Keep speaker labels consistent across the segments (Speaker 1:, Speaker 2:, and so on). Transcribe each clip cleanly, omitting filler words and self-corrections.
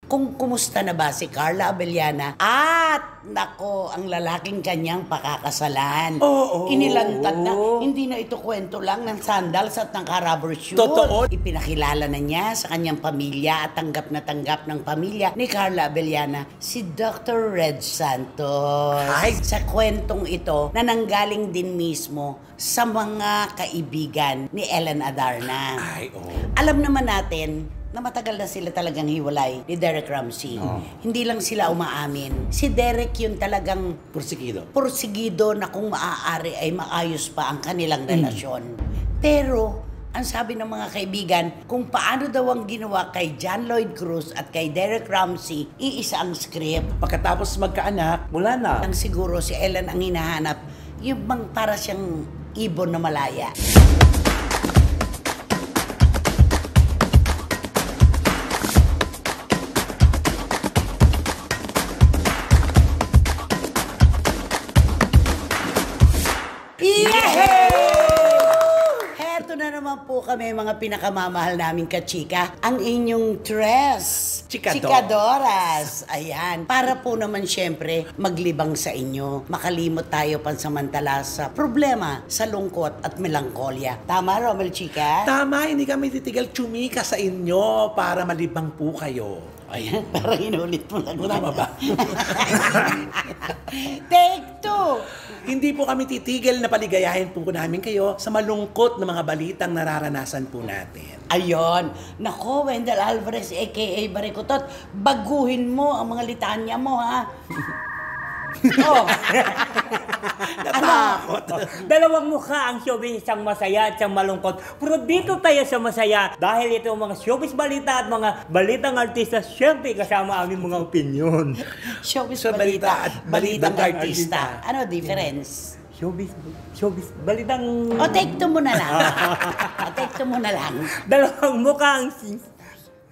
Speaker 1: kung kumusta na ba si Carla Abellana at nako, ang lalaking kanyang pakakasalan. Inilantad na, hindi na ito kwento lang ng sandals at ng rubber shoes.
Speaker 2: Totoo.
Speaker 1: Ipinakilala na niya sa kanyang pamilya at tanggap na tanggap ng pamilya ni Carla Abellana si Dr. Reg Santos.
Speaker 2: Ay.
Speaker 1: Sa kwentong ito na nanggaling din mismo sa mga kaibigan ni Ellen Adarna.
Speaker 2: Ay,
Speaker 1: Alam naman natin na matagal na sila talagang hiwalay ni Derek Ramsey. Hindi lang sila umaamin. Si Derek yun talagang pursigido na kung maaari ay maayos pa ang kanilang relasyon. Pero ang sabi ng mga kaibigan, kung paano daw ang ginawa kay John Lloyd Cruz at kay Derek Ramsey, iisa ang script.
Speaker 2: Pagkatapos magkaanak, wala na.
Speaker 1: Ang siguro si Ellen ang hinahanap, yung bang para siyang ibon na malaya. Heto na naman po kami mga pinakamamahal naming kachika, ang inyong tres. Chikadoras. Ayan. Para po naman syempre maglibang sa inyo. Makalimot tayo pansamantala sa problema, sa lungkot at melangkolya. Tama, Romel Chika?
Speaker 2: Tama, hindi kami titigal chumika sa inyo para malibang po kayo.
Speaker 1: Ayan, parang inulit mo lang.
Speaker 2: Tama ba?
Speaker 1: Take two!
Speaker 2: Hindi po kami titigil na paligayahin po namin kayo sa malungkot na mga balitang nararanasan po natin.
Speaker 1: Ayon. Nako, Wendell Alvarez, a.k.a. Barikutot, baguhin mo ang mga litanya mo, ha?
Speaker 2: Natakot.
Speaker 3: Dalawang mukha ang showbiz, isang masaya at isang malungkot. Pero dito tayo sa masaya dahil ito mga showbiz balita at mga balitang artista, syempre kasama aming mga opinion.
Speaker 1: Showbiz
Speaker 2: So,
Speaker 1: balita at balitang
Speaker 2: balitang
Speaker 1: artista. Ano difference?
Speaker 3: Showbiz, balitang...
Speaker 1: O, take two mo na lang. Take two mo na lang.
Speaker 3: Dalawang mukha ang...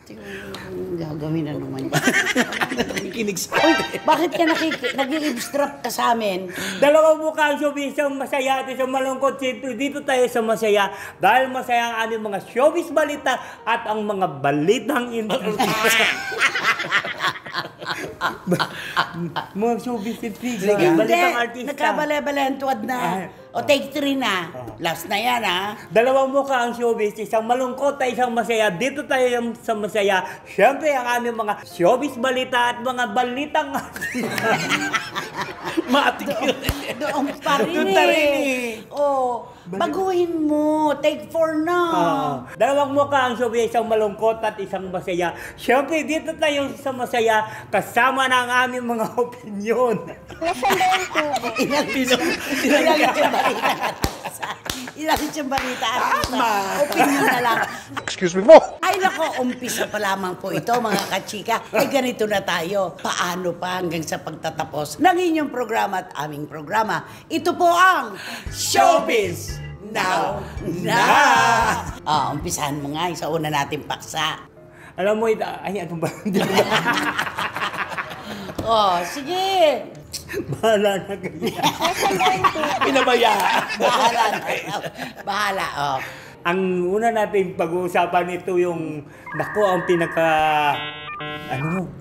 Speaker 1: Gagawin na naman.
Speaker 2: Nakikinig sa
Speaker 1: Bakit ka nag-i-eavesdrop ka sa amin?
Speaker 3: Dalawang mukha ang showbiz, isang masaya at isang malungkot. Dito tayo sa masaya dahil masaya ang aming mga showbiz balita at ang mga balitang mga showbiz figure, balitang artista.
Speaker 1: Nagkabala-balantuad na. O, take three na. Last na yan, ha?
Speaker 3: Dalawang mukha ang showbiz, isang malungkot at isang masaya. Dito tayo sa masaya. Siyempre, ang aming mga showbiz balita at mga balitang
Speaker 2: matik yun.
Speaker 1: Doon pa rin
Speaker 2: Doon pa rin eh.
Speaker 1: Oh, baguhin mo. Take four na.
Speaker 3: Dalawang mukha ang showbiz, isang malungkot at isang masaya. Siyempre, dito tayo sa masaya kasama na ang aming mga opinyon.
Speaker 1: Ilang siyang balita.
Speaker 2: Tama.
Speaker 1: Opinion na lang.
Speaker 4: Excuse me po.
Speaker 1: Ay nako, umpisa pa lamang po ito mga kachika. Ay ganito na tayo. Paano pa hanggang sa pagtatapos ng inyong programa at aming programa. Ito po ang
Speaker 2: Showbiz Now Na!
Speaker 1: Umpisahan mo nga sa una nating paksa.
Speaker 3: Alam mo, ano ba?
Speaker 1: Sige.
Speaker 3: Bahala na kayo.
Speaker 2: Pinabayaan.
Speaker 1: Bahala.
Speaker 3: Ang una nating pag-uusapan ito yung, naku, ang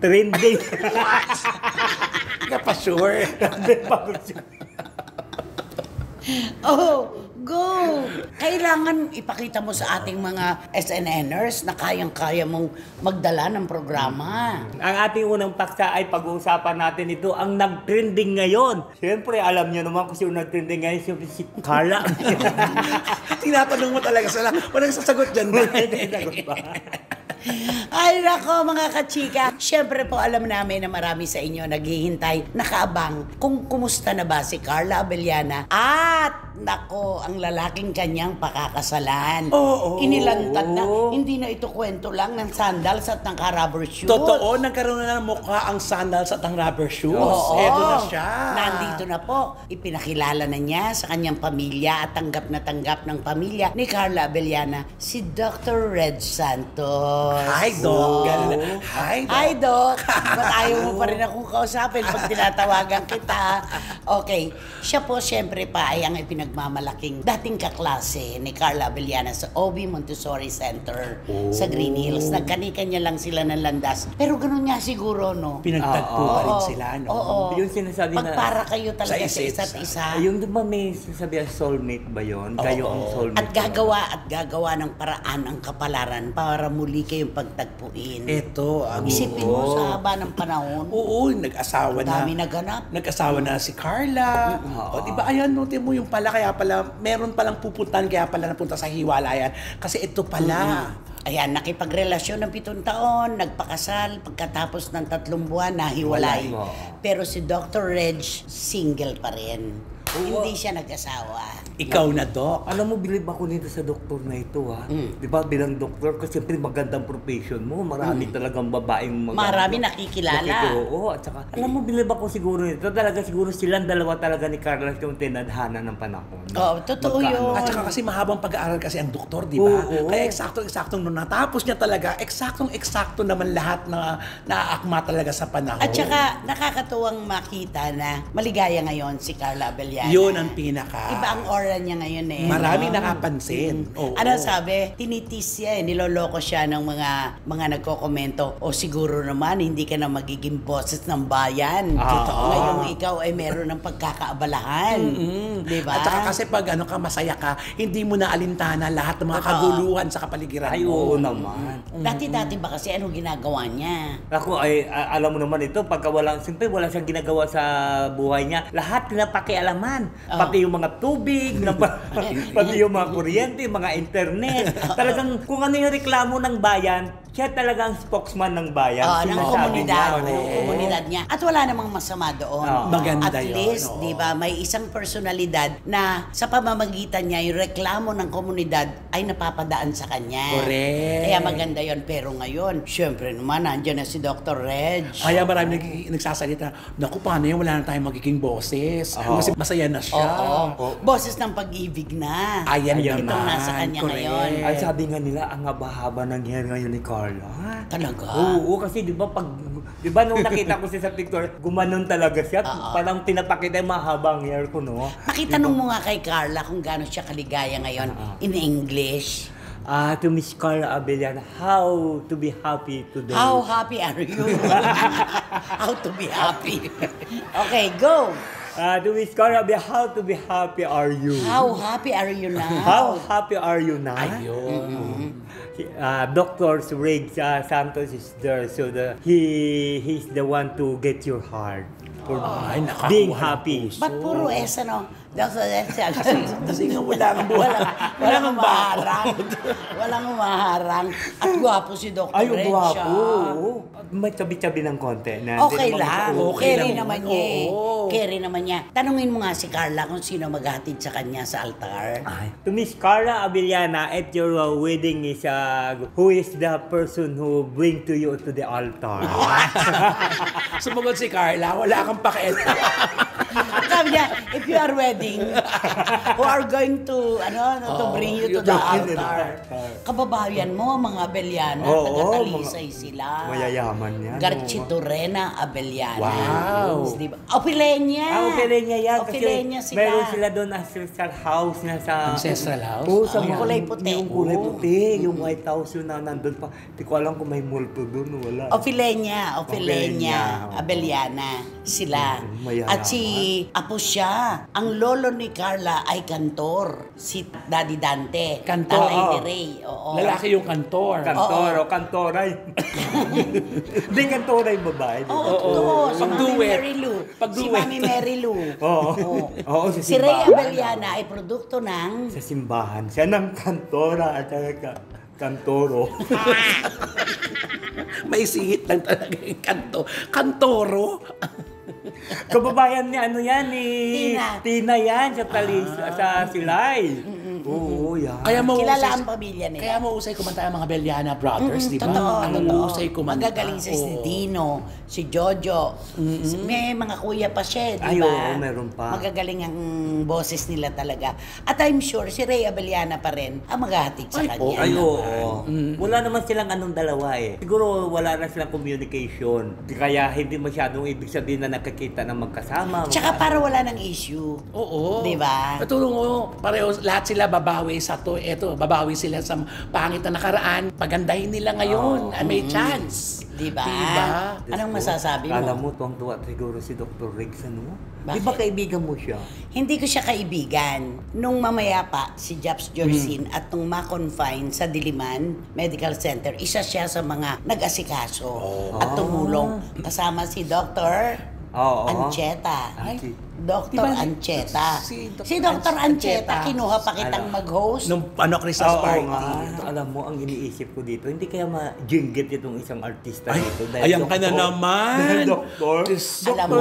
Speaker 3: trending.
Speaker 2: Kapasure.
Speaker 1: Go! Kailangan ipakita mo sa ating mga SNNers na kayang-kaya mong magdala ng programa.
Speaker 3: Ang ating unang paksa ay pag-uusapan natin ito, ang nag-trending ngayon. Siyempre, alam niyo naman kung sino nag-trending ngayon, siyempre si Carla.
Speaker 2: Tinatanong mo talaga sila. Walang sasagot dyan ba?
Speaker 1: Ay nako mga kachika, syempre po alam namin na marami sa inyo naghihintay, nakaabang kung kumusta na ba si Carla Abellana at nako, ang lalaking kanyang pakakasalan. Inilantad na, hindi na ito kwento lang ng sandals at ng rubber shoes.
Speaker 2: Totoo, nagkaroon na ng mukha ang sandals at ang rubber shoes. Eto na siya.
Speaker 1: Nandito na po. Ipinakilala na niya sa kanyang pamilya at tanggap ng pamilya ni Carla Abellana si Dr. Reg Santos.
Speaker 2: Ay, Doc. Ganun na. Hi, Doc.
Speaker 1: Hi, Doc. Ba't ayaw mo pa rin akong kausapin pag tinatawagan kita? Okay. Siya po, siyempre pa, ay ang ipinagmamalaking dating kaklase ni Carla Abellana sa Obi Montessori Center sa Green Hills. Nagkanikanya lang sila ng landas. Pero ganun nga siguro, no?
Speaker 2: Pinagtagpo pa rin sila, no?
Speaker 1: Oo.
Speaker 3: Yung sinasabi na...
Speaker 1: Pagpara kayo talaga
Speaker 2: Sa
Speaker 1: sa isa't isa.
Speaker 3: Yung di ba may sasabihan soulmate ba yun? Kayo ang soulmate.
Speaker 1: At gagawa ng paraan ang kapalaran para muli kayong pagtagpuin.
Speaker 2: Ito, ang...
Speaker 1: Isipin mo sa haba ng panahon.
Speaker 2: Oo, nag-asawa na.
Speaker 1: Dami naganap.
Speaker 2: Nag-asawa na si Carla. O, di ba, ayan, notin mo yung pala, kaya pala, meron palang pupuntahan, kaya pala napunta sa hiwalayan. Kasi ito pala.
Speaker 1: Ayan, nakipagrelasyon ng 7 taon, nagpakasal, pagkatapos ng 3 buwan, nahiwalay. Pero si Dr. Reg, single pa rin. Hindi siya nag-asawa.
Speaker 2: Ikaw na, Doc.
Speaker 3: Alam mo, bilib ako nito sa doktor na ito, ha? Di ba, bilang doktor, kasi siyempre magandang profession mo. Marami talagang babaeng
Speaker 1: Marami nakikilala.
Speaker 3: Oo, at saka, alam mo, bilib ako siguro nito. Talaga siguro silang dalawa talaga ni Carla yung tinadhana ng panahon.
Speaker 1: Oo, totoo yun.
Speaker 2: At saka kasi mahabang pag-aaral kasi ang doktor, di ba?
Speaker 3: Oo.
Speaker 2: Kaya eksaktong nung natapos niya talaga, eksaktong naman lahat na naaakma talaga sa panahon.
Speaker 1: At saka, nakakatuwang makita na maligaya ngayon si Carla Abellana.
Speaker 2: Yun ang pinaka.
Speaker 1: Iba ang aura niya ngayon eh.
Speaker 2: Marami nakapansin. Oo.
Speaker 1: Ano sabi? Tinitis siya eh. Niloloko siya ng mga nagkokomento. O siguro naman, hindi ka na magiging boses ng bayan.
Speaker 2: Totoo.
Speaker 1: Ngayong ikaw ay meron ng pagkakaabalahan. Di ba?
Speaker 2: At saka kasi pag ka, masaya ka, hindi mo na alintana lahat ng mga kaguluhan sa kapaligiran
Speaker 3: Ay,
Speaker 2: mo.
Speaker 3: oo naman.
Speaker 1: Dati-dati ba kasi anong ginagawa niya?
Speaker 3: Ako ay, alam mo naman ito, pagka siyempre wala siyang ginagawa sa buhay niya, lahat pinapakialaman. Pati yung mga tubig, pati yung mga kuryente, mga internet. Talagang kung ano yung reklamo ng bayan, siya talagang spokesman ng bayan.
Speaker 1: Ng
Speaker 3: Sinasabi
Speaker 1: komunidad.
Speaker 3: niya,
Speaker 1: Ng komunidad niya. At wala namang masama doon.
Speaker 2: Maganda
Speaker 1: At
Speaker 2: yun,
Speaker 1: least,
Speaker 2: oo.
Speaker 1: di ba, may isang personalidad na sa pamamagitan niya, yung reklamo ng komunidad ay napapadaan sa kanya.
Speaker 2: Correct.
Speaker 1: Kaya maganda yon. Pero ngayon, syempre naman, nandiyan na si Dr. Reg.
Speaker 2: Kaya marami nagsasalita, naku, paano yun, wala na tayong magiging boses. Kasi masaya na siya.
Speaker 1: Oo. Boses ng pag-ibig na.
Speaker 2: Ayan
Speaker 1: Itong
Speaker 2: naman.
Speaker 1: nasa kanya
Speaker 2: Correct.
Speaker 1: ngayon.
Speaker 3: Ay, sabi nga nila, ang haba-haba ng hair ngayon ni Carla.
Speaker 1: Talaga?
Speaker 3: Oo, kasi di ba nung nakita ko siya sa picture, gumanon talaga siya. Parang pinapakita yung mahabang hair ko, no?
Speaker 1: Pakitanong mo nga kay Carla kung gaano siya kaligaya ngayon in English.
Speaker 3: To Miss Carla Abellana, how to be happy today?
Speaker 1: How happy are you? How to be happy. Okay, go.
Speaker 3: To Miss Carla Abellana, how to be happy are you?
Speaker 1: How happy are you now?
Speaker 3: How happy are you now?
Speaker 2: Ayun.
Speaker 3: Dr. Reg Santos is there, so he's the one to get your heart for
Speaker 2: Ay, nakakuha
Speaker 3: being
Speaker 2: ng
Speaker 3: happy.
Speaker 2: puso.
Speaker 1: Ba't puro S ano? Dr.
Speaker 2: Kasi nga wala kang
Speaker 1: Walang umaharang. Walang umaharang. At gwapo si Dr.
Speaker 3: Ay,
Speaker 1: Reg
Speaker 3: guwapo.
Speaker 1: siya.
Speaker 3: Oo. May tabi-tabi ng konti. Na
Speaker 1: Okay
Speaker 3: hindi naman
Speaker 1: lang.
Speaker 3: masyado.
Speaker 1: Carry
Speaker 2: lang
Speaker 1: naman
Speaker 2: naman.
Speaker 1: niya eh.
Speaker 2: Oo.
Speaker 1: Carry naman niya. Tanungin mo nga si Carla kung sino maghatid sa kanya sa altar.
Speaker 3: Ay. To Miss Carla Abellana, at your wedding is who is the person who bring to you to the altar?
Speaker 2: Sumagot si Carla, wala kang pakialam.
Speaker 1: Sabi niya, if you are wedding, who are going to bring you to the altar. Kababayan mo, mga Abellana,
Speaker 3: Oo,
Speaker 1: taga-Talisay sila.
Speaker 3: Mayayaman yan.
Speaker 1: Garchitorena Abellana.
Speaker 2: Wow.
Speaker 1: Diba? Opilenia!
Speaker 3: Opilenia yan.
Speaker 1: Opilenia
Speaker 3: Kasi
Speaker 1: sila.
Speaker 3: meron sila doon ancestral house na sa...
Speaker 2: Ancestral house?
Speaker 3: Oo, sa
Speaker 1: Yung
Speaker 3: mga-
Speaker 1: kulay puti.
Speaker 3: Yung kulay puti. Yung White House yun na nandun pa. Hindi ko alam kung may multo doon o wala.
Speaker 1: Opilenia
Speaker 3: Opilenia, oo.
Speaker 1: Abellana, sila.
Speaker 3: Mayayaman.
Speaker 1: At si Apo siya, ang lolo ni Carla ay kantor, si Daddy Dante.
Speaker 2: Kantor,
Speaker 1: Tatay ni
Speaker 2: oo.
Speaker 1: Ray. Oo.
Speaker 2: Lalaki yung kantor.
Speaker 3: Kantor o kantoray. Hindi kantoray babae. di ba?
Speaker 1: Oo, totoo. Si Mami
Speaker 2: Pag-duet.
Speaker 1: Mary Lou. Si
Speaker 2: Pag-duet.
Speaker 1: Mami Mary Lou.
Speaker 3: Oo.
Speaker 1: Oo.
Speaker 3: Oo, sa
Speaker 1: Si Ray
Speaker 3: simbahan.
Speaker 1: Abellana ay produkto ng...
Speaker 3: Sa simbahan. Siya ng kantora at saka kantoro.
Speaker 2: May singit lang talaga yung kantoro.
Speaker 3: Kababayan ni ano yan ni
Speaker 1: Tina.
Speaker 3: Tina yan sa Talis sa Silay. Oo, yan.
Speaker 2: Kaya
Speaker 1: Kilala ang pamilya nila.
Speaker 2: Kaya mausay kumanta ang mga Beliana brothers, di ba?
Speaker 1: Totoo,
Speaker 2: Ang
Speaker 1: totoo.
Speaker 2: mausay kumanta.
Speaker 1: Magagaling si
Speaker 2: Oo.
Speaker 1: Dino, si Jojo. May mga kuya pa siya, di
Speaker 3: Ay,
Speaker 1: ba?
Speaker 3: oo, meron pa.
Speaker 1: Magagaling ang boses nila talaga. At I'm sure si Ray Abellana pa rin ang maghahatid sa kanya.
Speaker 3: Ay, oo. Wala naman silang anong dalawa eh. Siguro wala na silang communication. Kaya hindi masyadong ibig sabihin na nakakita ng magkasama.
Speaker 1: Tsaka para wala ng issue.
Speaker 2: Oo.
Speaker 1: Di ba?
Speaker 2: Patulong mo, pareho, lahat sila babawi sa to. Eto, babawi sila sa pangit na nakaraan. Pagandahin nila ngayon. May chance.
Speaker 1: Di ba?
Speaker 2: Diba?
Speaker 1: Anong masasabi mo?
Speaker 3: Alam mo, tuwang-tuwa siguro si Dr. Riggs, ano?
Speaker 1: Bakit?
Speaker 3: Di ba kaibigan mo siya?
Speaker 1: Hindi ko siya kaibigan. Nung mamaya pa, si Japs Jorsin at nung ma-confine sa Diliman Medical Center, isa siya sa mga nag-asikaso at tumulong. Kasama si Dr.
Speaker 3: Oo.
Speaker 1: Ancheta.
Speaker 3: Ay,
Speaker 1: Dr.
Speaker 2: Diba,
Speaker 1: Ancheta.
Speaker 2: si Dr.
Speaker 1: Si Dr. Ancheta,
Speaker 2: Ancheta.
Speaker 1: kinuha pa kitang mag-host.
Speaker 2: Nung Christmas
Speaker 3: Oo
Speaker 2: party.
Speaker 3: nga. Alam mo, ang iniisip ko dito, hindi kaya ma-jinggit itong isang artista dito.
Speaker 2: Ayan ka na naman.
Speaker 3: Dahil doktor.
Speaker 1: Alam mo,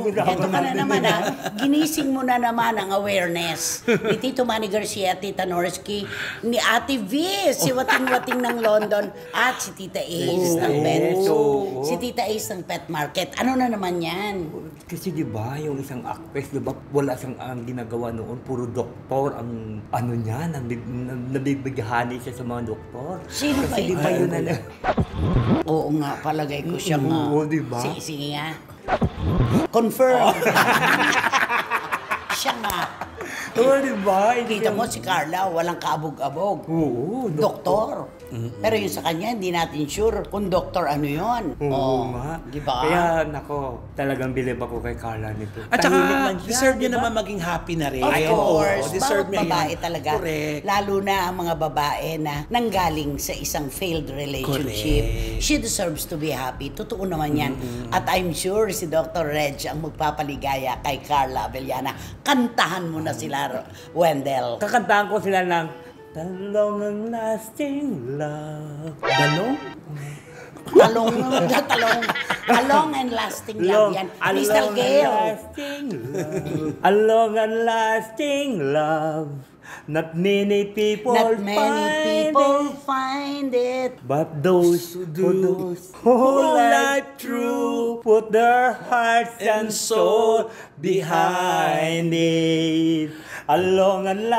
Speaker 1: eto ka na naman ha, ginising mo na naman ang awareness ni Tito Manny Garcia, Tita Norsky, ni Ate V, si Wating-Wating ng London, at si Tita Ace ng Pet.
Speaker 3: Oo.
Speaker 1: Si Tita Ace ng Pet Market. Ano na naman yan?
Speaker 3: Kasi di ba yung isang actress, di ba wala siyang ang ginagawa noon, puro doktor ang ano niya, nabibighani siya sa mga doktor.
Speaker 1: Sino ba
Speaker 3: Kasi di
Speaker 1: yun?
Speaker 3: ba yun na
Speaker 1: Oo nga, palagay ko siya nga.
Speaker 3: Oo, diba?
Speaker 1: Sige nga. Confirm. Siya nga.
Speaker 3: Oo, di ba?
Speaker 1: Kita mo si Carla, walang kaabog-abog.
Speaker 3: Oo,
Speaker 1: Doktor. Pero yung sa kanya, hindi natin sure kung doktor ano yon.
Speaker 3: Oo nga.
Speaker 1: Di ba?
Speaker 3: Kaya nako, talagang bilib ako kay Carla nito.
Speaker 2: At
Speaker 3: Tahimik
Speaker 2: saka,
Speaker 3: lang siya,
Speaker 2: deserve niya
Speaker 3: di ba?
Speaker 2: naman maging happy na rin.
Speaker 1: Of course,
Speaker 2: deserve
Speaker 1: bawat
Speaker 2: niya
Speaker 1: babae
Speaker 2: yan.
Speaker 1: talaga.
Speaker 2: Correct.
Speaker 1: Lalo na ang mga babae na nanggaling sa isang failed relationship.
Speaker 2: Correct.
Speaker 1: She deserves to be happy. Totoo naman yan. At I'm sure si Dr. Reg ang magpapaligaya kay Carla Abellana. Kantahan mo na sila, Wendell.
Speaker 3: Kakantahan ko sila ng The long and lasting love.
Speaker 2: Dalong?
Speaker 1: A long and lasting love yan. Crystal Gale.
Speaker 3: A long and lasting love. Not many people
Speaker 1: Not many
Speaker 3: find
Speaker 1: people
Speaker 3: it.
Speaker 1: find it.
Speaker 3: But those who do whole life through put their hearts and soul behind it. A long and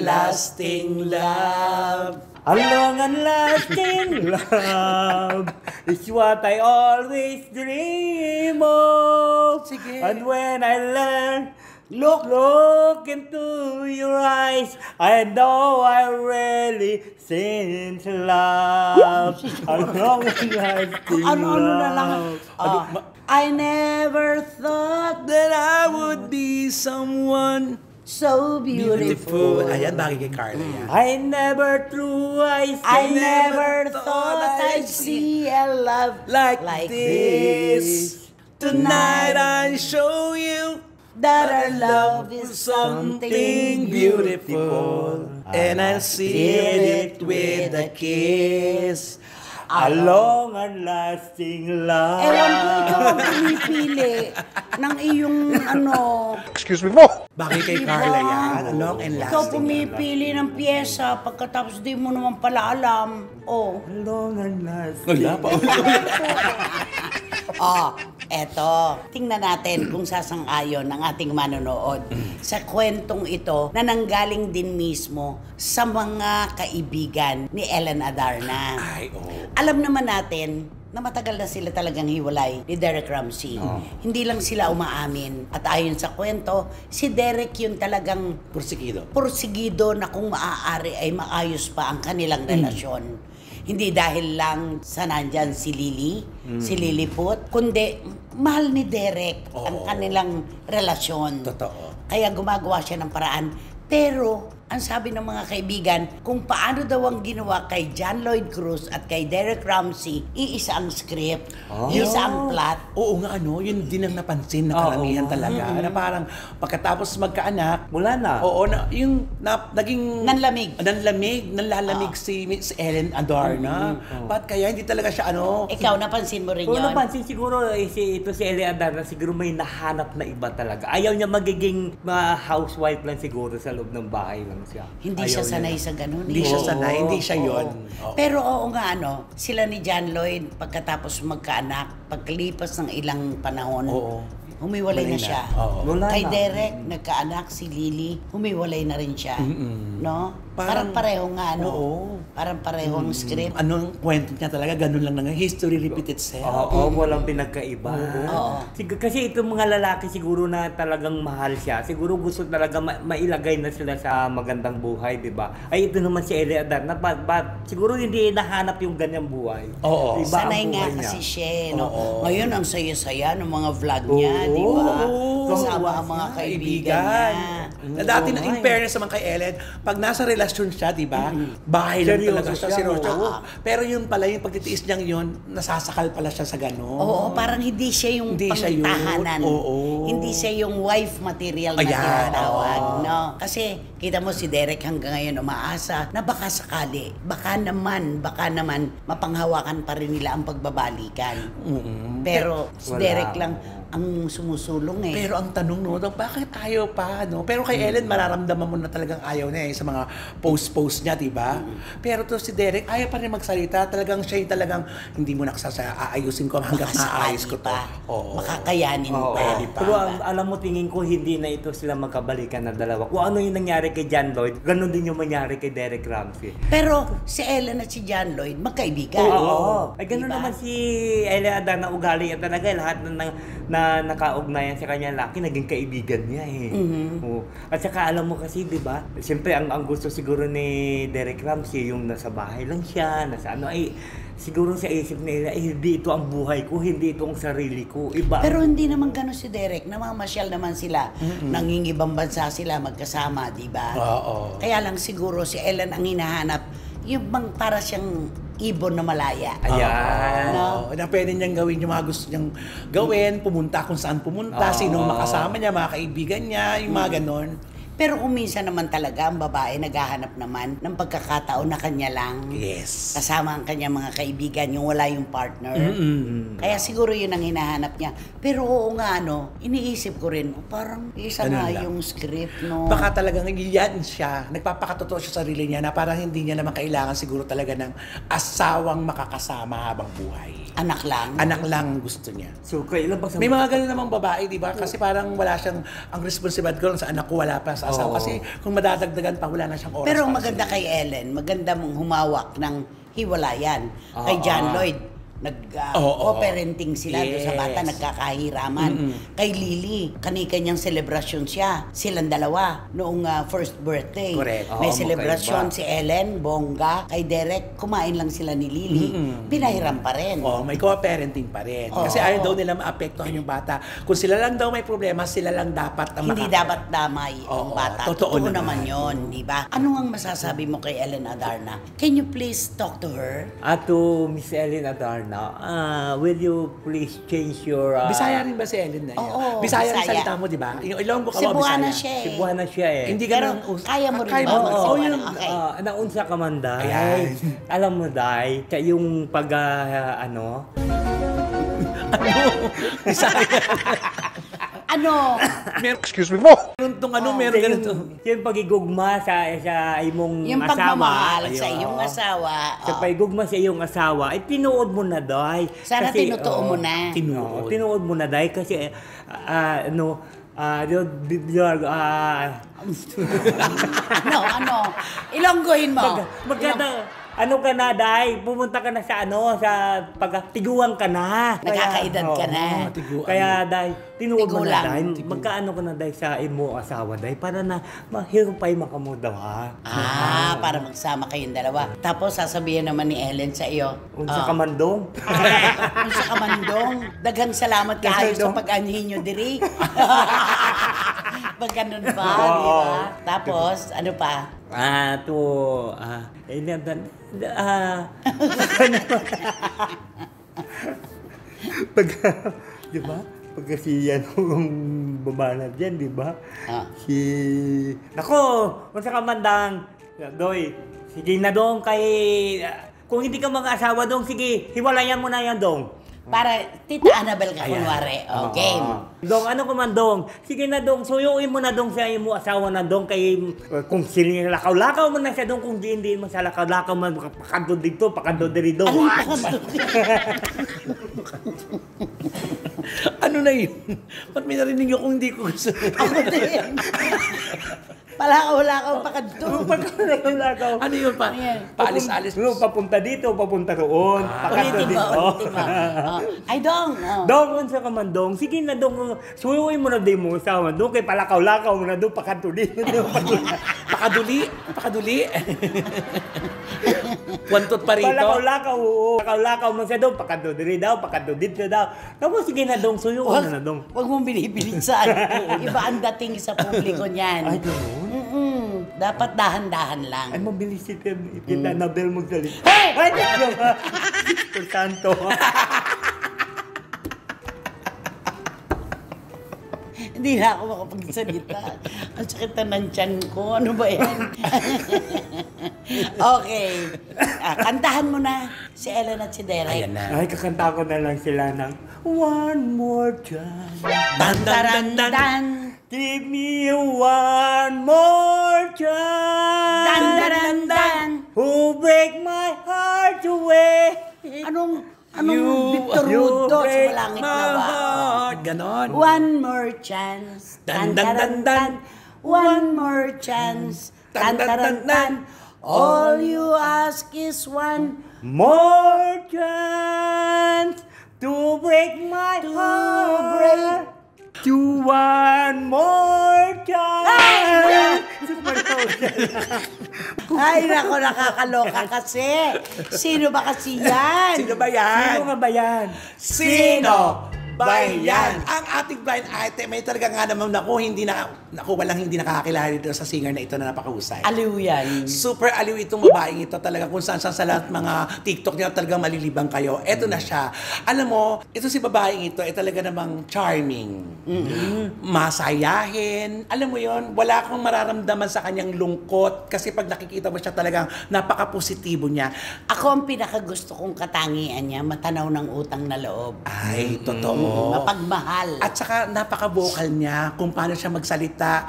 Speaker 3: lasting
Speaker 2: love.
Speaker 3: A long and lasting love is what I always dream of.
Speaker 2: Sige.
Speaker 3: And when I learn,
Speaker 1: Look,
Speaker 3: look into your eyes, I know I really since love. A long and lasting
Speaker 1: ano na lang.
Speaker 3: love.
Speaker 1: I never thought
Speaker 2: That I would be someone
Speaker 1: so beautiful.
Speaker 2: beautiful. Ayan, bagay kay Carla yan.
Speaker 3: I never threw I
Speaker 1: I
Speaker 3: say
Speaker 1: never thought I'd see a love
Speaker 2: Like this. Tonight I show you
Speaker 1: that our love is something beautiful.
Speaker 2: And I seal it with a kiss.
Speaker 3: A long and lasting love.
Speaker 1: Ewan ko, ikaw ang pinipili ng iyong
Speaker 2: Bagay kay Carla yan. Long and
Speaker 1: ikaw
Speaker 2: lasting.
Speaker 1: pumipili ng pyesa pagkatapos di mo naman pala alam. Oh.
Speaker 3: A long and lasting.
Speaker 2: Wala pa.
Speaker 1: Eto. Tingnan natin kung sasang-ayon ng ating manonood sa kwentong ito na nanggaling din mismo sa mga kaibigan ni Ellen Adarna.
Speaker 2: Ay, oh.
Speaker 1: Alam naman natin na matagal na sila talagang hiwalay ni Derek Ramsey. Hindi lang sila umaamin. At ayon sa kwento, si Derek yung talagang porsigido na kung maaari ay maayos pa ang kanilang relasyon. Hindi dahil lang sa nandyan si Lily, si Lilliput, kundi mahal ni Derek ang kanilang relasyon.
Speaker 2: Totoo.
Speaker 1: Kaya gumagawa siya ng paraan. Pero, ang sabi ng mga kaibigan, kung paano daw ang ginawa kay John Lloyd Cruz at kay Derek Ramsey, iisa ang script, iisa ang plot.
Speaker 2: Oo nga, yun din ang napansin na karamihan talaga. Na parang pagkatapos magkaanak,
Speaker 3: Wala na.
Speaker 2: oo, naging... Nanlalamig si Ellen Adarna. Ba't kaya hindi talaga siya
Speaker 1: Ikaw, napansin mo rin
Speaker 3: Kung
Speaker 1: yun?
Speaker 3: napansin siguro, ito si Ellen Adarna, siguro may nahanap na iba talaga. Ayaw niya magiging housewife lang siguro sa loob ng bahay lang ano siya.
Speaker 1: Hindi
Speaker 3: Ayaw
Speaker 1: siya
Speaker 3: niya
Speaker 1: sanay
Speaker 3: na.
Speaker 1: sa ganun.
Speaker 2: Hindi siya
Speaker 3: Oo,
Speaker 2: sanay, hindi siya
Speaker 3: oo.
Speaker 2: yun. Oo.
Speaker 1: Pero oo nga, sila ni John Lloyd, pagkatapos magkaanak, pagkalipas ng ilang panahon,
Speaker 2: Oo.
Speaker 1: humiwalay
Speaker 2: Walay
Speaker 1: na siya.
Speaker 2: Oo.
Speaker 3: Wala
Speaker 1: Kay
Speaker 3: na.
Speaker 1: Derek, nagkaanak si Lily, humiwalay na rin siya. No? Parang
Speaker 2: Parang-
Speaker 1: pareho nga,
Speaker 2: Oo.
Speaker 1: Parang pareho ang script.
Speaker 2: Anong kwento niya talaga, ganun lang na history repeat itself.
Speaker 3: Oo, walang pinagkaiba.
Speaker 1: Oo.
Speaker 3: Kasi itong mga lalaki siguro na talagang mahal siya, siguro gusto talaga mailagay na sila sa magandang buhay, di ba? Ay, ito naman si Elia Adarna, siguro hindi nahanap yung ganyang buhay.
Speaker 2: Oo.
Speaker 3: Iba ang
Speaker 1: Sanay nga
Speaker 3: buhay niya.
Speaker 1: kasi siya, no?
Speaker 2: Oo.
Speaker 1: Ngayon, ang saya-saya ng mga vlog niya,
Speaker 3: Oo.
Speaker 1: di ba?
Speaker 2: Oo.
Speaker 1: Kasama ang mga kaibigan niya.
Speaker 2: Na dati na in
Speaker 3: Oo,
Speaker 2: fairness naman kay Ellen, pag nasa relasyon siya, di ba? Bahay lang
Speaker 3: Seryoso
Speaker 2: talaga siya,
Speaker 3: siya,
Speaker 2: seryoso.
Speaker 3: oo.
Speaker 2: Pero yun pala, yung pagtitiis niyang yun, nasasakal pala siya sa gano'n.
Speaker 1: Oo, parang hindi siya yung
Speaker 2: Hindi siya yun.
Speaker 1: pangtahanan.
Speaker 2: Oo.
Speaker 1: Hindi siya yung wife material na
Speaker 2: Ayan,
Speaker 1: tinatawag,
Speaker 2: oo.
Speaker 1: no? Kasi kita mo si Derek hanggang ngayon umaasa na baka sakali, baka naman mapanghawakan pa rin nila ang pagbabalikan. Pero si
Speaker 3: Wala.
Speaker 1: Derek lang ang sumusulong eh.
Speaker 2: Pero ang tanong no, bakit ayaw pa, no? Pero kay Ellen, mararamdaman mo na talagang ayaw niya sa mga post-post niya, di ba? Pero to si Derek, ayaw pa rin magsalita. Talagang siya yung talagang, hindi mo aayusin ko hanggang
Speaker 1: Baka
Speaker 2: maayos ko to.
Speaker 1: pa.
Speaker 2: Oo.
Speaker 1: Makakayanin
Speaker 3: Oo.
Speaker 1: pa.
Speaker 2: Pwede pa.
Speaker 3: Pero alam mo, tingin ko hindi na ito sila magkabalikan na dalawa. Kung ano yung nangyari kay John Lloyd, ganun din yung mangyari kay Derek Ramsey.
Speaker 1: Pero si Ellen at si John Lloyd, magkaibigan.
Speaker 3: Oo. Ay, ganun
Speaker 1: Diba?
Speaker 3: naman si Elia Adarna, ugali at talaga lahat na nakaugnayan sa kanya laki, naging kaibigan niya eh. Oo. At saka alam mo kasi, di ba? Siyempre, ang gusto siguro ni Derek Ramsey, yung nasa bahay lang siya, nasa ano, ay siguro sa isip nila, hindi ito ang buhay ko, hindi ito ang sarili ko. Iba.
Speaker 1: Pero hindi naman gano'n si Derek. Namamasyal naman sila. Nangingibang bansa sila magkasama, di ba?
Speaker 2: Oo.
Speaker 1: Kaya lang siguro si Ellen ang hinahanap, yung bang para siyang ibon na malaya.
Speaker 3: Ayan.
Speaker 2: Oo. Na pwede niyang gawin yung mga gusto niyang gawin, pumunta kung saan pumunta,
Speaker 3: Oo.
Speaker 2: sinong makasama niya, mga kaibigan niya, yung mga ganon.
Speaker 1: Pero kung minsan naman talaga ang babae naghahanap naman ng pagkakataon na kanya lang.
Speaker 2: Yes.
Speaker 1: Kasama ang kanyang mga kaibigan, yung wala yung partner. Kaya siguro yun ang hinahanap niya. Pero oo nga, iniisip ko rin, parang isa
Speaker 2: Ganun
Speaker 1: nga
Speaker 2: lang.
Speaker 1: yung script, no?
Speaker 2: Baka talagang yan siya, nagpapakatotoo siya sa sarili niya na parang hindi niya naman kailangan siguro talaga ng asawang makakasama habang buhay.
Speaker 1: Anak lang.
Speaker 2: Anak lang ang gusto niya.
Speaker 3: So, kailan ba sa...
Speaker 2: May mga ganun namang babae, di ba? Kasi parang wala siyang, ang responsibilidad ko sa anak ko, wala pa sa asawa.
Speaker 3: Oo.
Speaker 2: Kasi kung madadagdagan pa, wala na siyang oras.
Speaker 1: Pero ang
Speaker 2: para
Speaker 1: maganda
Speaker 2: sa-
Speaker 1: kay Ellen, maganda mong humawak ng hiwalayan. Kay John Lloyd, co-parenting sila doon sa bata,
Speaker 2: Yes.
Speaker 1: nagkakahiraman. Kay Lily, kani-kanyang selebrasyon siya. Silang dalawa noong first birthday.
Speaker 2: Correct.
Speaker 1: May
Speaker 3: Oo,
Speaker 1: selebrasyon
Speaker 3: magkaiba.
Speaker 1: si Ellen, bongga. Kay Derek, kumain lang sila ni Lily. Pinahiram pa rin.
Speaker 2: Oh, may co-parenting pa rin.
Speaker 1: Oo.
Speaker 2: Kasi ayaw daw nila maapektuhan yung bata. Kung sila lang daw may problema, sila lang dapat ang
Speaker 1: Hindi
Speaker 2: makaka-
Speaker 1: dapat damay ang
Speaker 2: Oo,
Speaker 1: bata.
Speaker 2: totoo
Speaker 1: naman
Speaker 2: naman.
Speaker 1: yon, di ba? Ano ang masasabi mo kay Ellen Adarna? Can you please talk to her?
Speaker 3: To Miss Ellen Adarna, will you please change your...
Speaker 2: Bisaya rin ba si Ellen na yun?
Speaker 1: Oo,
Speaker 2: Bisaya rin
Speaker 1: Bisaya.
Speaker 2: salita mo, di ba? Yung Ilonggo ka mo,
Speaker 1: Cebuana
Speaker 2: Bisaya.
Speaker 1: siya eh.
Speaker 3: Cebuana siya eh.
Speaker 2: Hindi ka
Speaker 1: Pero
Speaker 2: nang
Speaker 1: kaya mo rin
Speaker 2: kaya
Speaker 1: ba?
Speaker 2: mo.
Speaker 1: Oo,
Speaker 2: Oh,
Speaker 1: yun.
Speaker 2: yun.
Speaker 1: Okay.
Speaker 3: Naunsa ka man, Day.
Speaker 2: Ayan.
Speaker 3: Alam mo, Day, siya yung pag,
Speaker 2: Bisaya.
Speaker 1: Ano?
Speaker 2: Excuse me po. Meron tong meron
Speaker 3: siya
Speaker 2: ganito.
Speaker 3: yung pagigugma sa imong
Speaker 1: Yung
Speaker 3: asawa.
Speaker 1: pagmamahal sa
Speaker 3: Ayun.
Speaker 1: iyong asawa.
Speaker 3: Sa pagigugma sa iyong asawa, ay tinuod mo na, Day.
Speaker 1: Sana
Speaker 3: Kasi,
Speaker 1: tinutuo mo na.
Speaker 3: Tinuod mo na, Day. Kasi,
Speaker 1: Ano? Ilonggohin mo.
Speaker 3: Ano ka na, Day? Pumunta ka na sa sa pagtiguan ka na.
Speaker 1: Nakakaedad ka na.
Speaker 2: Tiguan.
Speaker 3: Kaya, Day, tinuod mo na,
Speaker 1: Tigulang.
Speaker 3: Day. Magkaano ka na, Day, sa imo asawa, Day? Para na mahirupay makamu daw, ha?
Speaker 1: Para magsama kayong dalawa. Tapos sasabihin naman ni Ellen sa iyo.
Speaker 3: Unsa ka mandong?
Speaker 1: Kung sa kamandong, daghang salamat kayo sa pag-anhin nyo diri. Pag ganun pa, di ba? Tapos, ano pa?
Speaker 3: Pag, di ba? Pag kasi yan yung babanat dyan, di ba? Nako, kung sa kamandang, Doy, sige na dong kay, kung hindi ka mag-asawa dong, sige, hiwalayan mo na yan dong.
Speaker 1: Para Tita Annabel ka kunwari. O, game.
Speaker 3: Dong, ano ko man, Dong? Sige na, Dong. Suyuin mo na, Dong, sa imo asawa na, Dong. Kay, kung sila lakaw-lakaw mo na siya, Dong. Kung hindi mo sa lakaw-lakaw mo, pakando dito, pakando diri, Dong.
Speaker 1: Ano yung pakanto?
Speaker 2: Ano na yun? Ba't may narinig ako hindi ko gusto?
Speaker 1: Ako din. Palakaw-lakaw pakanto.
Speaker 3: Lakaw.
Speaker 2: Ano yun pa?
Speaker 1: Ayan.
Speaker 2: Paalis-alis.
Speaker 3: No, papunta dito, papunta roon. Pakando
Speaker 1: Ulitin
Speaker 3: dito.
Speaker 1: mo, ulitin mo. Ay, Dong.
Speaker 3: Dong, unsa ka man, Dong. Sige na, Dong. Suyuin mo na din mo asawa, Dong. Kay palakaw-lakaw mo na, Dong. Pakando dito, Dong.
Speaker 2: Pakaduli. Wantot pa rito.
Speaker 3: Palakaw-lakaw, oo. Palakaw-lakaw mo siya, Dong. Pakando dito daw. Tapos, sige na, Dong. Suyuin na, Dong.
Speaker 1: Huwag mong binibilit sa iba ang dating sa publiko niyan.
Speaker 3: Ay, gano'n?
Speaker 1: Dapat dahan-dahan lang.
Speaker 3: Ay, mabilis si Tita Annabel magsalita. Ay, Diyos Santo.
Speaker 1: Hindi na ako makapagsalita. Ang sakit na ng tiyan ko. Ano ba yan? Okay. Kantahan mo na si Ellen at si Derek.
Speaker 2: Ayan na.
Speaker 3: Ay, kakanta ko na lang sila ng One More Chance.
Speaker 1: Dan-daran-dan.
Speaker 3: Give me one more chance.
Speaker 1: Dan-daran-dan.
Speaker 3: Who break my heart away.
Speaker 1: Anong Victor Wood to sa Malangit na Wa?
Speaker 2: Ganon.
Speaker 1: One more chance. Dan-daran-dan. One more chance. Dan-daran-dan. All you ask is one
Speaker 3: More chance to break my heart. To one more chance.
Speaker 1: Ay, nako, nakakaloka kasi. Sino ba kasi yan?
Speaker 2: Sino ba yan?
Speaker 3: Sino nga ba yan?
Speaker 2: Sino ba yan? Ang ating blind item ay talaga nga naman walang hindi nakakakilala dito sa singer na ito na napakahusay.
Speaker 1: Aliw yan.
Speaker 2: Super aliw itong babaeng ito talaga kung saan sa lahat mga TikTok niya talagang malilibang kayo. Eto na siya. Alam mo, ito si babaeng ito ay talaga namang charming. Masayahin. Alam mo yon, wala kang mararamdaman sa kanyang lungkot kasi pag nakikita mo siya talagang napaka-positibo niya.
Speaker 1: Ako ang pinakagusto kong katangian niya, matanaw ng utang na loob.
Speaker 2: Ay, totoo.
Speaker 1: Mapagmahal.
Speaker 2: At saka napaka-vocal niya kung paano siya magsalita.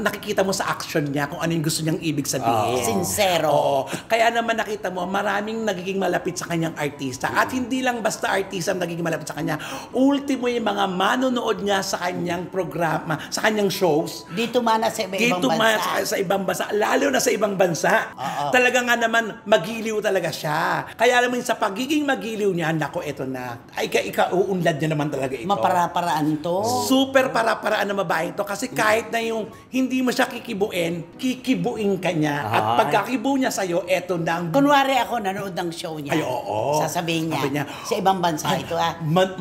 Speaker 2: Nakikita mo sa action niya kung ano yung gusto niyang ibig sabihin.
Speaker 1: Sincero.
Speaker 2: Oo. Kaya naman nakita mo, maraming nagiging malapit sa kanyang artista. At hindi lang basta artista ang nagiging malapit sa kanya. Ultimo yung mga manonood niya sa kanyang programa, sa kanyang shows.
Speaker 1: Dito mana sa ibang bansa.
Speaker 2: Sa ibang bansa, lalo na sa ibang bansa. Talaga nga naman, magiliw talaga siya. Kaya alam mo yun, sa pagiging magiliw niya, nako, eto na. Ay, ika-uunlad niya naman talaga ito.
Speaker 1: Mapara-paraan to.
Speaker 2: Super para-paraan na babae ito. Kasi kahit na yung hindi mo siya kikibuin ka niya. At pagkakibu niya sa'yo, eto na ang...
Speaker 1: Kunwari ako, nanood ng show niya.
Speaker 2: Ay, oo.
Speaker 1: Sasabihin
Speaker 2: Sabi
Speaker 1: niya,
Speaker 2: niya,
Speaker 1: sa ibang bansa ito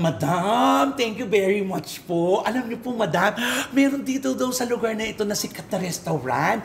Speaker 2: Madam, thank you very much po. Alam niyo po, madam, meron dito daw sa lugar na ito na sikat na restaurant.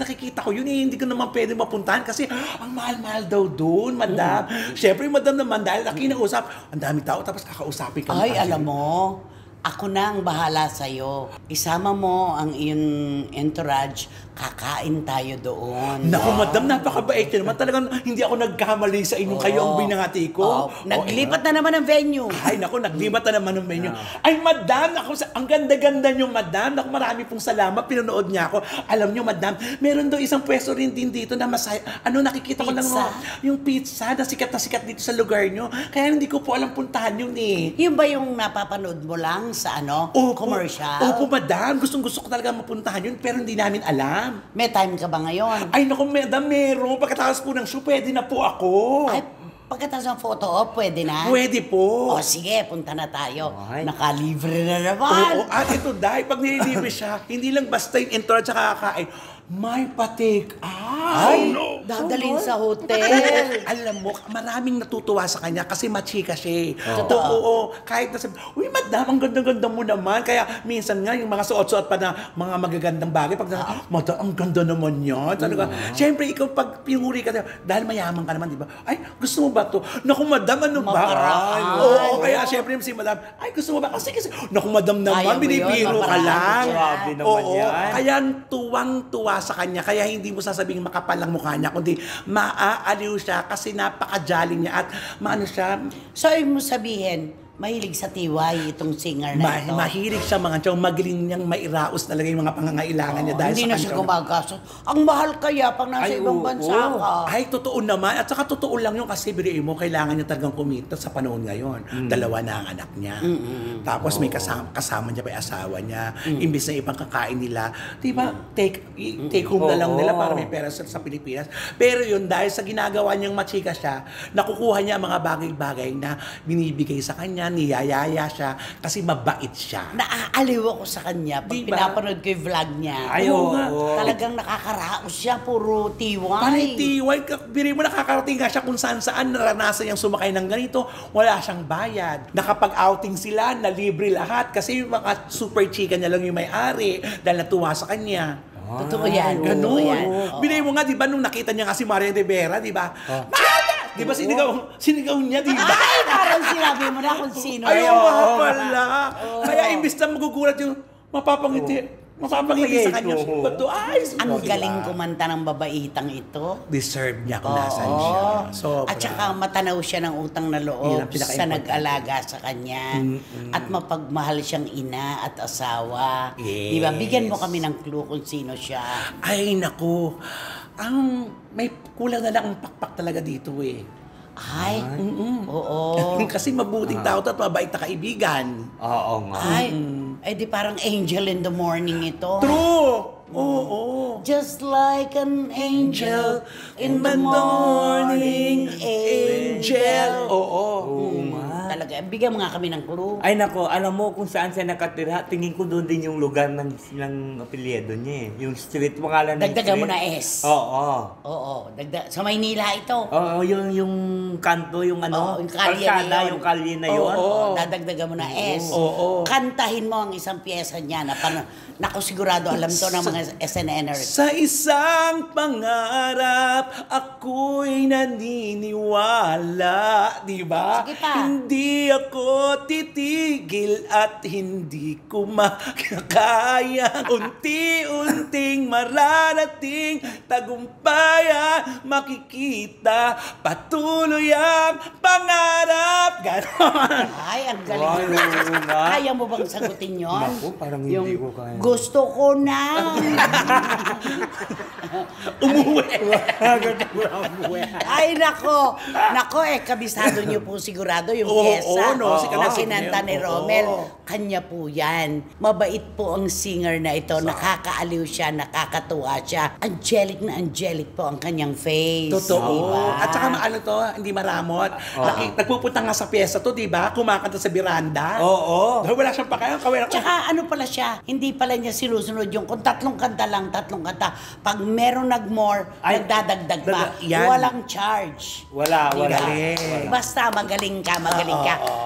Speaker 2: Nakikita ko yun hindi ko naman pwede mapuntahan kasi ang mahal-mahal daw doon, madam. Siyempre, madam naman, dahil kinausap, ang dami tao, tapos kakausapin ka.
Speaker 1: Ay, alam mo, ako na ang bahala sa'yo. Isama mo ang iyong entourage, kakain tayo doon.
Speaker 2: Naku, madam, napakabait niyo naman. Talagang hindi ako nagkamali sa inyo. Kayo ang binangati ko.
Speaker 1: Naglipat na naman ang venue.
Speaker 2: Ay, naku, naglipat na naman ng menu. Ay, madam, ang ganda-ganda niyo, madam. Naku, marami pong salamat. Pinanood niya ako. Alam niyo, madam, meron daw isang pwesto rin din dito na nakikita ko lang yung pizza na sikat dito sa lugar niyo. Kaya hindi ko po alam puntahan yun eh.
Speaker 1: Yun ba yung napapanood mo lang sa commercial?
Speaker 2: Opo, madam. Gustong-gusto ko talaga mapuntahan yun, pero hindi namin alam.
Speaker 1: May time ka ba ngayon?
Speaker 2: Ay, naku, madam, meron. Pagkatapos po ng show, pwede na po ako.
Speaker 1: Ay, pagkatapos ng photo op, pwede na?
Speaker 2: Pwede po.
Speaker 1: O sige, punta na tayo.
Speaker 3: Ay.
Speaker 1: Nakalibre na naman.
Speaker 2: Oo, at ito dahil pag nililibre siya, hindi lang basta yung entourage at kakain, may pa-take out.
Speaker 1: Ay, dadalhin sa hotel.
Speaker 2: Alam mo, maraming natutuwa sa kanya kasi machika siya.
Speaker 1: Totoo.
Speaker 2: Oo, kahit na sabi, uy, madam, ang ganda-ganda mo naman. Kaya minsan nga, yung mga suot-suot pa na mga magagandang bagay, pag madam, ang ganda naman yan. Talaga, siyempre, ikaw pag pinuri ka, dahil mayaman ka naman, di ba? Ay, gusto mo ba to? Naku, madam, ano ba?
Speaker 1: Maparaan.
Speaker 2: Oo, kaya siyempre si madam, ay, gusto mo ba? Kasi, naku, madam naman,
Speaker 1: Ayaw mo yun,
Speaker 2: binibiro ka
Speaker 1: maparaan
Speaker 2: lang.
Speaker 1: siya.
Speaker 3: Grabe naman yan.
Speaker 2: Kaya tuwang-tuwa sa kanya, kaya hindi mo sasabing makapal ang mukha niya. kundi maaaliw siya kasi napakajali niya at maano siya,
Speaker 1: So, ibig mo sabihin, mahilig sa tiwai itong singer na ito.
Speaker 2: mahilig siya mga tiyong magaling niyang mairaos talaga yung mga pangangailangan niya dahil
Speaker 1: Hindi
Speaker 2: sa
Speaker 1: na siya
Speaker 2: kantong-
Speaker 1: gumagastos. Ang mahal kaya pag nasa
Speaker 2: Ay,
Speaker 1: ibang
Speaker 2: oo.
Speaker 1: bansa ka.
Speaker 2: Ay, totoo naman. At saka totoo lang yun kasi biriin mo, kailangan niya talagang kumita sa panahon ngayon. Dalawa na ang anak niya. Tapos may kasama niya pa yung asawa niya. Imbis na ibang kakain nila, di ba, take home na lang nila para may pera sa Pilipinas. Pero yun, dahil sa ginagawa niyang machika siya, nakukuha niya ang mga bagay-bagay na binibigay sa kanya, niyayaya siya, kasi mabait siya.
Speaker 1: Naaaliw ako sa kanya pag
Speaker 2: Diba?
Speaker 1: pinapanood ko yung vlog niya.
Speaker 3: Ay, oo.
Speaker 1: Talagang nakakaraos siya, puro tiwai.
Speaker 2: Panitiway, biri mo nakakarating nga siya kung saan naranasan niyang sumakay ng ganito, wala siyang bayad. Nakapag-outing sila, na libre lahat, kasi yung mga super chika niya lang yung may-ari, dahil natuwa sa kanya.
Speaker 1: Totoo yan.
Speaker 2: Ganun.
Speaker 1: Totoo yan. Oo.
Speaker 2: Binay mo nga, di ba, nung nakita niya nga si Maria Rivera, di ba? Mahal! Di ba sinigaw niya, di ba?
Speaker 1: Ay, parang sinabi mo na kung sino
Speaker 2: Ayaw
Speaker 1: yun.
Speaker 2: nga pala. Kaya imbis na magugulat yung mapapangiti sa kanya. Bato, ay,
Speaker 1: Ang galing kumanta ng babaitang ito.
Speaker 2: deserve niya kung nasan siya. Sobra.
Speaker 1: At saka matanaw siya ng utang na
Speaker 2: Yun
Speaker 1: loob
Speaker 2: ang pinaka-importante.
Speaker 1: sa nag-alaga sa kanya. At mapagmahal siyang ina at asawa.
Speaker 2: Yes.
Speaker 1: Diba? Bigyan mo kami ng clue kung sino siya.
Speaker 2: Ay, naku. May kulang na lang ang pakpak talaga dito eh.
Speaker 1: Ay, oo.
Speaker 2: Kasi mabuting tao at mabait na kaibigan.
Speaker 3: Oo nga.
Speaker 1: Ay di parang angel in the morning ito.
Speaker 2: True! Oo.
Speaker 1: Just like an angel in the morning, angel.
Speaker 2: Oo.
Speaker 1: Talaga, bigyan mo nga kami ng clue.
Speaker 3: Ay nako, alam mo kung saan siya nakatira, tingin ko doon din yung lugar ng apelyido niya eh. Yung street, pangalan ng
Speaker 1: Dagdagan
Speaker 3: street.
Speaker 1: mo na S.
Speaker 3: Oo.
Speaker 1: Oo, sa Maynila ito.
Speaker 3: Oo, yung kanto, yung ano,
Speaker 1: Oo, yung kalye
Speaker 3: kalsada,
Speaker 1: na yun.
Speaker 3: yung kalye na yun.
Speaker 1: Oo, dadagdagan mo na S.
Speaker 2: Oo.
Speaker 1: Kantahin mo ang isang pyesa niya na naku sigurado alam to ng mga SNNers.
Speaker 2: Sa isang pangarap, ako'y naniniwala. Di ba?
Speaker 1: Sige pa.
Speaker 2: Hindi ako titigil at hindi ko makakaya. Unti-unting mararating tagumpayan makikita. Patuloy ang pangarap. Ganon.
Speaker 1: Ay, ang
Speaker 3: Ay,
Speaker 1: galing.
Speaker 3: oo nga.
Speaker 1: Kaya mo bang sagutin yun?
Speaker 3: Naku, parang hindi ko kaya.
Speaker 1: Gusto ko na.
Speaker 2: Umuwi.
Speaker 1: Ay, nako. Nako, kabisado niyo po sigurado yung
Speaker 2: Oo,
Speaker 1: pyesa.
Speaker 2: no, si
Speaker 1: na
Speaker 2: Kanang
Speaker 1: kinanta ni
Speaker 2: Signeo.
Speaker 1: Romel.
Speaker 2: Oo.
Speaker 1: Kanya po yan. Mabait po ang singer na ito. Nakakaaliw siya, nakakatuwa siya. Angelic po ang kanyang face.
Speaker 2: Totoo.
Speaker 1: Diba?
Speaker 2: At saka ano to, hindi maramot. Nagpupunta nga sa pyesa to, di ba? Kumakanta sa biranda.
Speaker 3: Oo.
Speaker 2: Dahil wala siyang pakayang kawin ako.
Speaker 1: Tsaka ano pala siya, hindi pala niya sinusunod yung kung tatlong kanta. Pag meron nag-more,
Speaker 3: Ay,
Speaker 1: nagdadagdag pa.
Speaker 2: yan.
Speaker 1: Walang charge.
Speaker 3: Wala.
Speaker 2: Galing.
Speaker 1: Basta magaling ka.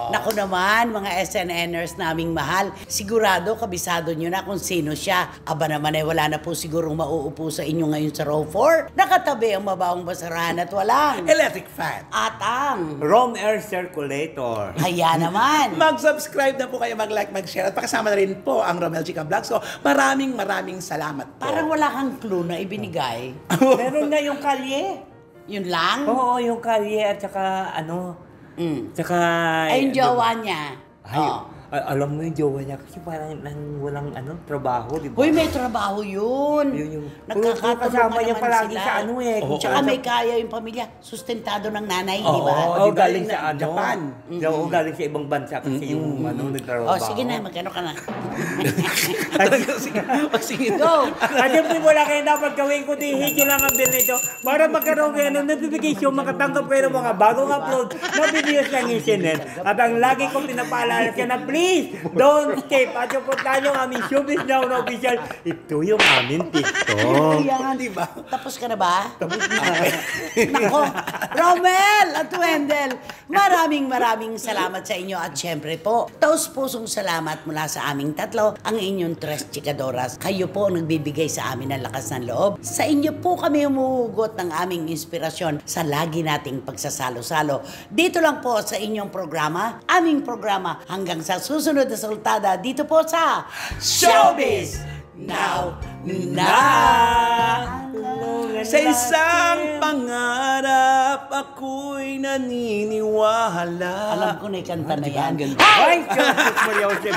Speaker 1: Naku naman, mga SNNers naming mahal, sigurado kabisado nyo na kung sino siya. Aba naman ay wala na po sigurong mauupo sa inyo ngayon sa row 4. Nakatabi ang mabaong basurahan at walang
Speaker 2: Electric fan.
Speaker 1: atang.
Speaker 3: Rom Air Circulator.
Speaker 1: Haya naman.
Speaker 2: Mag-subscribe na po kayo, mag-like, mag-share. At pakasama na rin po ang Romel Chica Vlogs. So, maraming salamat po.
Speaker 1: Parang wala kang clue na ibinigay.
Speaker 3: Meron na yung kalye.
Speaker 1: Yun lang?
Speaker 3: Oo, yung kalye at saka ano, tsaka...
Speaker 1: Ay, yung jowa niya.
Speaker 3: Ay,
Speaker 1: Oh.
Speaker 3: alam mo yung jowa niya kasi parang walang trabaho, di ba?
Speaker 1: Hoy, may trabaho yun.
Speaker 3: Yung
Speaker 1: Nagkakatulungan
Speaker 3: kasama niya
Speaker 1: naman
Speaker 3: palagi
Speaker 1: sila.
Speaker 3: sa ano eh.
Speaker 2: Oo.
Speaker 1: Tsaka may kaya yung pamilya. Sustentado ng nanay, di ba?
Speaker 3: Oo,
Speaker 2: di ba,
Speaker 3: galing
Speaker 2: yung
Speaker 3: sa ano?
Speaker 2: Japan.
Speaker 3: Oo, galing sa ibang bansa kasi yung nagtrabaho.
Speaker 1: Oh, sige na, magkano ka na.
Speaker 2: Sige.
Speaker 1: Go!
Speaker 3: At yung wala kayo dapat gawin kundi hit lang ang bill nito para magkaroon kayo ng notification, makatanggap kayo ng mga bagong upload na videos ng internet. At ang lagi kong pinapaalala siya na please, don't skip. At yung punta nyo aming Showbiz Now na official, ito yung aming TikTok.
Speaker 1: Yan.
Speaker 2: Di ba?
Speaker 1: Tapos ka na ba? Tapos na. Nako, Romel at Wendell, maraming salamat sa inyo at syempre po, taus-pusong salamat mula sa aming tatlo, ang inyong Tres Chicadoras. Kayo po ang nagbibigay sa amin ng lakas ng loob. Sa inyo po kami humuhugot ng aming inspirasyon sa lagi nating pagsasalo-salo. Dito lang po sa inyong programa, aming programa, hanggang sa susunod na sultada dito po sa
Speaker 2: Showbiz Now!
Speaker 3: Na!
Speaker 2: Sa isang pangarap ako'y naniniwala.
Speaker 1: Alam ko na yung kanta na
Speaker 2: Diba?
Speaker 1: yan.
Speaker 2: Ang ganda.
Speaker 3: Ay, Jesus Maria Jose.